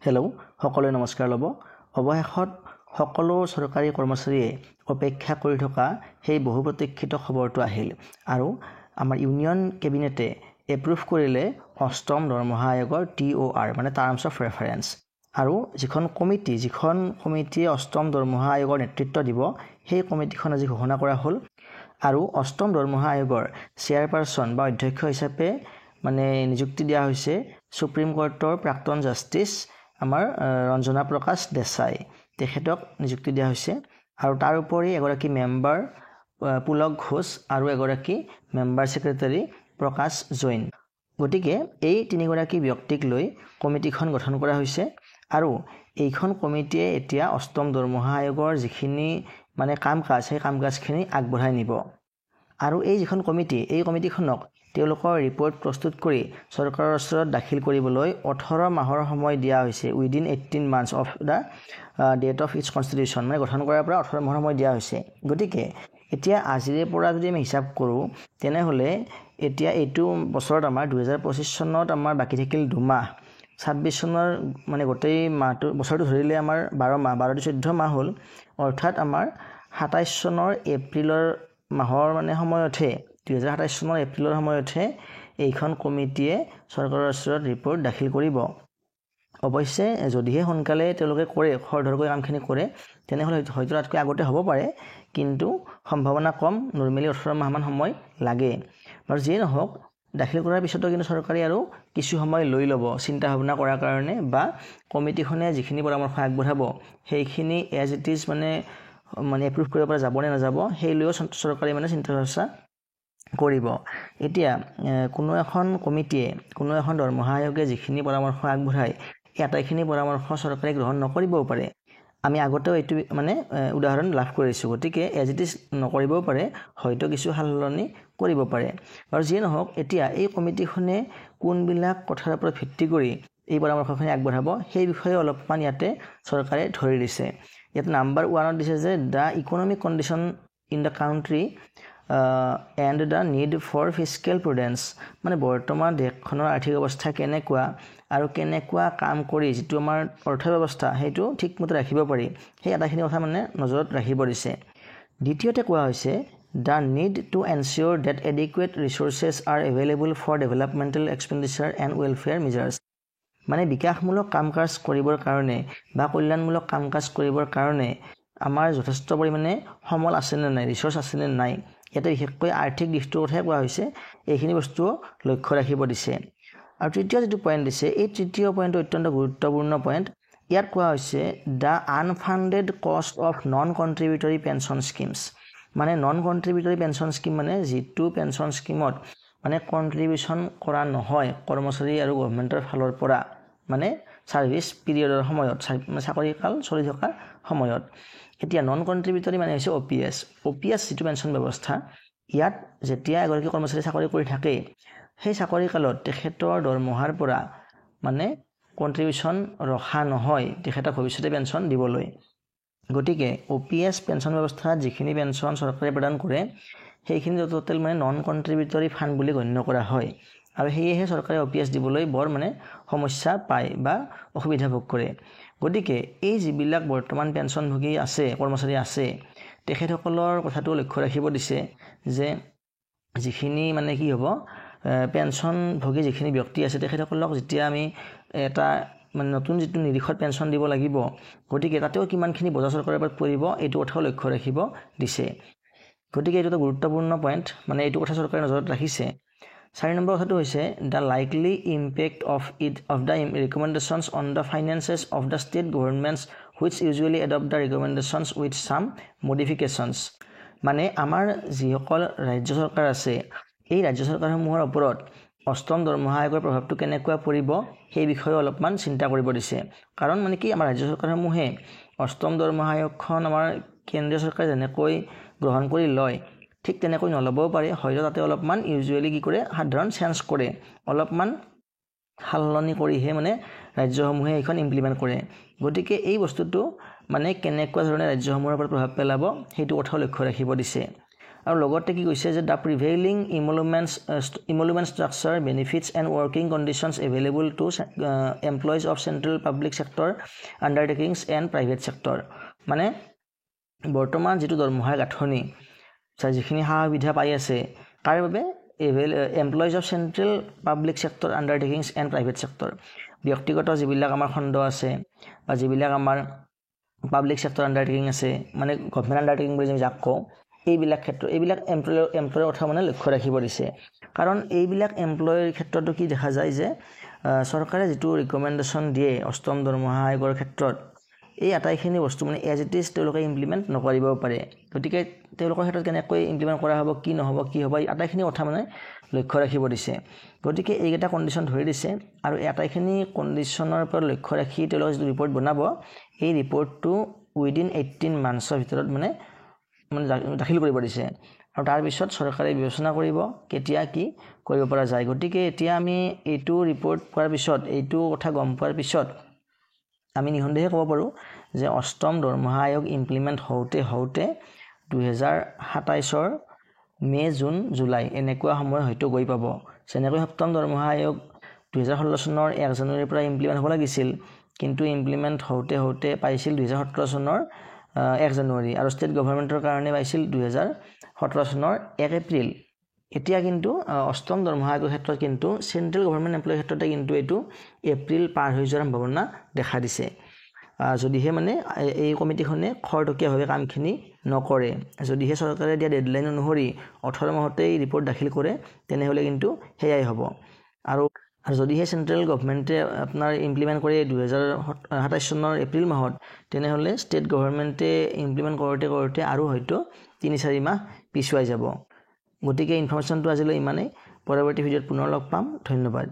Hello' সকলোৱে নমস্কাৰ ল'ব। অৱশেষত সকলো চৰকাৰী কৰ্মচাৰীয়ে অপেক্ষা কৰি থকা সেই বহু প্ৰতীক্ষিত খবৰটো আহিল আৰু আমাৰ ইউনিয়ন কেবিনেটে এপ্ৰুভ কৰিলে অষ্টম দৰমহা আয়োগৰ TOR মানে টাৰ্মছ অফ ৰেফাৰেন্স। আৰু যিখন কমিটিয়ে অষ্টম দৰমহা আয়োগৰ নেতৃত্ব দিব সেই কমিটিখন আজি ঘোষণা কৰা হ'ল আৰু অষ্টম দৰমহা আয়োগৰ চেয়াৰপাৰচন বা অধ্যক্ষ হিচাপে মানে নিযুক্তি দিয়া হৈছে সুপ্ৰিম কোৰ্টৰ প্ৰাক্তন জাষ্টিছ আমাৰ ৰঞ্জনা প্ৰকাশ দেশাই, তেখেতক নিযুক্তি দিয়া হৈছে। আৰু তাৰ উপৰি এগৰাকী মেম্বাৰ পুলক ঘোষ আৰু এগৰাকী মেম্বাৰ ছেক্ৰেটাৰী প্ৰকাশ জৈন। গতিকে এই তিনিগৰাকী ব্যক্তিক লৈ কমিটিখন গঠন কৰা হৈছে আৰু এইখন কমিটিয়ে এতিয়া অষ্টম দৰমহা আয়োগৰ যিখিনি মানে কাম-কাজ সেই কাম-কাজখিনি আগবঢ়াই নিব। আৰু এই যিখন কমিটি এই কমিটিখনক তেওঁলোকৰ ৰিপৰ্ট প্ৰস্তুত কৰি চৰকাৰৰ ওচৰত দাখিল কৰিবলৈ 18 মাহৰ সময় দিয়া হৈছে, within 18 months of the date of its constitution, মানে গঠন কৰাৰ পৰা 18 মাহৰ সময় দিয়া হৈছে। গতিকে এতিয়া আজিৰে পৰা যদি আমি হিচাপ কৰোঁ তেনেহ'লে এতিয়া এইটো বছৰত আমাৰ 2025 চনত আমাৰ বাকী থাকিল 2 মাহ, 26 চনৰ মানে গোটেই মাহটো বছৰটো ধৰিলে আমাৰ 12 মাহ, 12-14 মাহ হ'ল। অৰ্থাৎ আমাৰ 27 চনৰ এপ্ৰিলৰ মাহৰ মানে সময়তহে 2027 চনৰ এপ্ৰিলৰ সময়তহে এইখন কমিটিয়ে চৰকাৰৰ ওচৰত ৰিপৰ্ট দাখিল কৰিব। অৱশ্যে যদিহে সোনকালে তেওঁলোকে কৰে, খৰধৰকৈ কামখিনি কৰে তেনেহ'লে হয়তো তাতকৈ আগতে হ'ব পাৰে, কিন্তু সম্ভাৱনা কম। নৰ্মেলি 18 মাহমান সময় লাগে। আৰু যিয়ে নহওক দাখিল কৰাৰ পিছতো কিন্তু চৰকাৰে আৰু কিছু সময় লৈ ল'ব চিন্তা ভাৱনা কৰাৰ কাৰণে, বা কমিটিখনে যিখিনি পৰামৰ্শ আগবঢ়াব সেইখিনি এজ ইট ইজ মানে এপ্ৰুভ কৰিব পৰা যাব নে নাযাব সেই লৈও চৰকাৰে মানে চিন্তা চৰ্চা কৰিব। এতিয়া কোনো এখন কমিটিয়ে কোনো এখন দৰমহা আয়োগে যিখিনি পৰামৰ্শ আগবঢ়ায় আটাইখিনি পৰামৰ্শ চৰকাৰে গ্ৰহণ নকৰিবও পাৰে। আমি আগতেও এইটো মানে উদাহৰণ লাভ কৰিছোঁ। গতিকে এজ ইট ইজ নকৰিবও পাৰে, হয়তো কিছু সালসলনি কৰিব পাৰে। আৰু যিয়ে নহওক এতিয়া এই কমিটিখনে কোনবিলাক কথাৰ ওপৰত ভিত্তি কৰি এই পৰামৰ্শখিনি আগবঢ়াব সেই বিষয়ে অলপমান ইয়াতে চৰকাৰে ধৰি দিছে। ইয়াত নাম্বাৰ 1ত দিছে যে the economic condition in the country and the need for fiscal prudence, মানে বৰ্তমান দেশখনৰ আৰ্থিক অৱস্থা কেনেকুৱা আৰু কেনেকুৱা কাম কৰি যিটো আমাৰ অৰ্থব্যৱস্থা সেইটো ঠিকমতে ৰাখিব পাৰি, সেই আটাইখিনি কথা মানে নজৰত ৰাখিব দিছে। দ্বিতীয়তে কোৱা হৈছে the need to ensure that adequate resources are available for developmental expenditure and welfare measures, মানে বিকাশমূলক কাম কাজ কৰিবৰ কাৰণে বা কল্যাণমূলক কাম কাজ কৰিবৰ কাৰণে আমাৰ যথেষ্ট পৰিমাণে সমল আছেনে নাই, ৰিচোৰ্চ আছেনে নাই। ইয়াতে বিশেষকৈ আৰ্থিক দিশটোৰ কথাই কোৱা হৈছে, এইখিনি বস্তুও লক্ষ্য ৰাখিব দিছে। আৰু তৃতীয় যিটো পইণ্ট দিছে এই তৃতীয় পইণ্টটো অত্যন্ত গুৰুত্বপূৰ্ণ পইণ্ট। ইয়াত কোৱা হৈছে the unfunded cost of non contributory pension schemes, মানে নন কণ্ট্ৰিবিউটৰী পেঞ্চন স্কিম মানে যিটো পেঞ্চন স্কিমত মানে কণ্ট্ৰিবিউশ্যন কৰা নহয় কৰ্মচাৰী আৰু গভৰ্ণমেণ্টৰ ফালৰ পৰা, মানে ছাৰ্ভিচ পিৰিয়ডৰ সময়ত, চাকৰি কাল চলি থকাৰ সময়ত। এতিয়া নন কণ্ট্ৰিবিউটৰী মানে হৈছে OPS যিটো পেঞ্চন ব্যৱস্থা। ইয়াত যেতিয়া এগৰাকী কৰ্মচাৰী চাকৰি কৰি থাকে সেই চাকৰি কালত তেখেতৰ দৰমহাৰ পৰা মানে কণ্ট্ৰিবিউশ্যন ৰখা নহয় তেখেতক ভৱিষ্যতে পেঞ্চন দিবলৈ। গতিকে OPS পেঞ্চন ব্যৱস্থাত যিখিনি পেঞ্চন চৰকাৰে প্ৰদান কৰে সেইখিনি টোটেল মানে নন কণ্ট্ৰিবিউটৰী ফাণ্ড বুলি গণ্য কৰা হয়। আৰু সেয়েহে চৰকাৰে OPS দিবলৈ বৰ মানে সমস্যা পায় বা অসুবিধা ভোগ কৰে। গতিকে এই যিবিলাক বৰ্তমান পেঞ্চনভোগী আছে, কৰ্মচাৰী আছে, তেখেতসকলৰ কথাটো লক্ষ্য ৰাখিব দিছে যে যিখিনি মানে কি হ'ব, পেঞ্চনভোগী যিখিনি ব্যক্তি আছে তেখেতসকলক যেতিয়া আমি এটা মানে নতুন যিটো নিৰিখত পেঞ্চন দিব লাগিব, গতিকে তাতেও কিমানখিনি বজা চৰকাৰৰ ওপৰত পৰিব এইটো কথাও লক্ষ্য ৰাখিব দিছে। গতিকে এইটো এটা গুৰুত্বপূৰ্ণ পইণ্ট, মানে এইটো কথা চৰকাৰে নজৰত ৰাখিছে। 4 নম্বৰ কথাটো হৈছে the likely impact of the recommendations on the finances of the state governments which usually adopt the recommendations with some modifications, মানে আমাৰ যিসকল ৰাজ্য চৰকাৰ আছে এই ৰাজ্য চৰকাৰসমূহৰ ওপৰত অষ্টম দৰমহা আয়োগৰ প্ৰভাৱটো কেনেকুৱা পৰিব সেই বিষয়ে অলপমান চিন্তা কৰিব দিছে। কাৰণ মানে কি, আমাৰ ৰাজ্য চৰকাৰসমূহে অষ্টম দৰমহা আয়োগখন আমাৰ কেন্দ্ৰীয় চৰকাৰে যেনেকৈ গ্ৰহণ কৰি লয় ঠিক তেনেকৈ নল'বও পাৰে, হয়তো তাতে অলপমান ইউজুৱেলি কি কৰে, সাধাৰণ চেঞ্জ কৰে, অলপমান সালসলনি কৰিহে মানে ৰাজ্যসমূহে এইখন ইমপ্লিমেণ্ট কৰে। গতিকে এই বস্তুটো মানে কেনেকুৱা ধৰণে ৰাজ্যসমূহৰ ওপৰত প্ৰভাৱ পেলাব সেইটো কথাও লক্ষ্য ৰাখিব দিছে। আৰু লগতে কি কৈছে যে the prevailing emolument structure benefits and working conditions available to employees of central public sector undertakings and private sector মানে বৰ্তমান যিটো দৰমহাৰ গাঁথনি যিখিনি সা সুবিধা পাই আছে তাৰ বাবে employees of central public sector undertakings and private sector ব্যক্তিগত যিবিলাক আমাৰ খণ্ড আছে বা যিবিলাক আমাৰ পাব্লিক ছেক্টৰ আণ্ডাৰটেকিং আছে মানে গভৰ্ণমেণ্ট আণ্ডাৰটেকিং বুলি আমি যাক কওঁ এইবিলাক ক্ষেত্ৰত এইবিলাক এমপ্লয়ৰ কথা মানে লক্ষ্য ৰাখিব দিছে কাৰণ এইবিলাক এমপ্লয়ৰ ক্ষেত্ৰতো কি দেখা যায় যে চৰকাৰে যিটো ৰিকমেণ্ডেশ্যন দিয়ে অষ্টম দৰমহা আয়োগৰ ক্ষেত্ৰত এই আটাইখিনি বস্তু মানে এজ ইট ইজ তেওঁলোকে ইমপ্লিমেণ্ট নকৰিব পাৰে গতিকে তেওঁলোকৰ ক্ষেত্ৰত কেনেকৈ ইমপ্লিমেণ্ট কৰা হ'ব কি নহ'ব কি হ'ব এই আটাইখিনি কথা মানে লক্ষ্য ৰাখিব দিছে গতিকে এইকেইটা কণ্ডিশ্যন ধৰি দিছে আৰু এই আটাইখিনি কণ্ডিশ্যনৰ ওপৰত লক্ষ্য ৰাখি তেওঁলোকে যিটো ৰিপৰ্ট বনাব এই ৰিপৰ্টটো উইদিন 18 মান্থছৰ ভিতৰত মানে দাখিল কৰিব দিছে আৰু তাৰপিছত চৰকাৰে বিবেচনা কৰিব কেতিয়া কি কৰিব পৰা যায় গতিকে এতিয়া আমি এইটো ৰিপৰ্ট পোৱাৰ পিছত এইটো কথা গম পোৱাৰ পিছত আমি নিঃসন্দেহে ক'ব পাৰোঁ যে অষ্টম দৰমহা আয়োগ ইমপ্লিমেণ্ট হওঁতে 2027 মে জুন জুলাই এনেকুৱা সময় হয়তো গৈ পাব যেনেকৈ সপ্তম দৰমহা আয়োগ 2016 চনৰ 1 জানুৱাৰীৰ পৰা ইমপ্লিমেণ্ট হ'ব লাগিছিল কিন্তু ইমপ্লিমেণ্ট হওঁতে পাইছিল 2017 চনৰ 1 জানুৱাৰী আৰু ষ্টেট গভৰ্ণমেণ্টৰ কাৰণে পাইছিল 2017 চনৰ 1 এপ্ৰিল এতিয়া কিন্তু অষ্টম দৰমহা আয়োগৰ ক্ষেত্ৰত কিন্তু চেণ্ট্ৰেল গভৰ্ণমেণ্ট এমপ্লয়ৰ ক্ষেত্ৰতে কিন্তু এইটো এপ্ৰিল পাৰ হৈ যোৱাৰ সম্ভাৱনা দেখা দিছে যদিহে মানে এই কমিটিখনে খৰতকীয়াভাৱে কামখিনি নকৰে যদিহে চৰকাৰে দিয়া ডেডলাইন অনুসৰি 18 মাহতেই ৰিপৰ্ট দাখিল কৰে তেনেহ'লে কিন্তু সেয়াই হ'ব আৰু যদিহে চেণ্ট্ৰেল গভৰ্ণমেণ্টে আপোনাৰ ইমপ্লিমেণ্ট কৰে 2027 চনৰ এপ্ৰিল মাহত তেনেহ'লে ষ্টেট গভৰ্ণমেণ্টে ইমপ্লিমেণ্ট কৰোঁতে আৰু হয়তো 3-4 মাহ পিছুৱাই যাব গতিকে ইনফৰমেশ্যনটো আজিলৈ ইমানেই পৰৱৰ্তী ভিডিঅ'ত পুনৰ লগ পাম ধন্যবাদ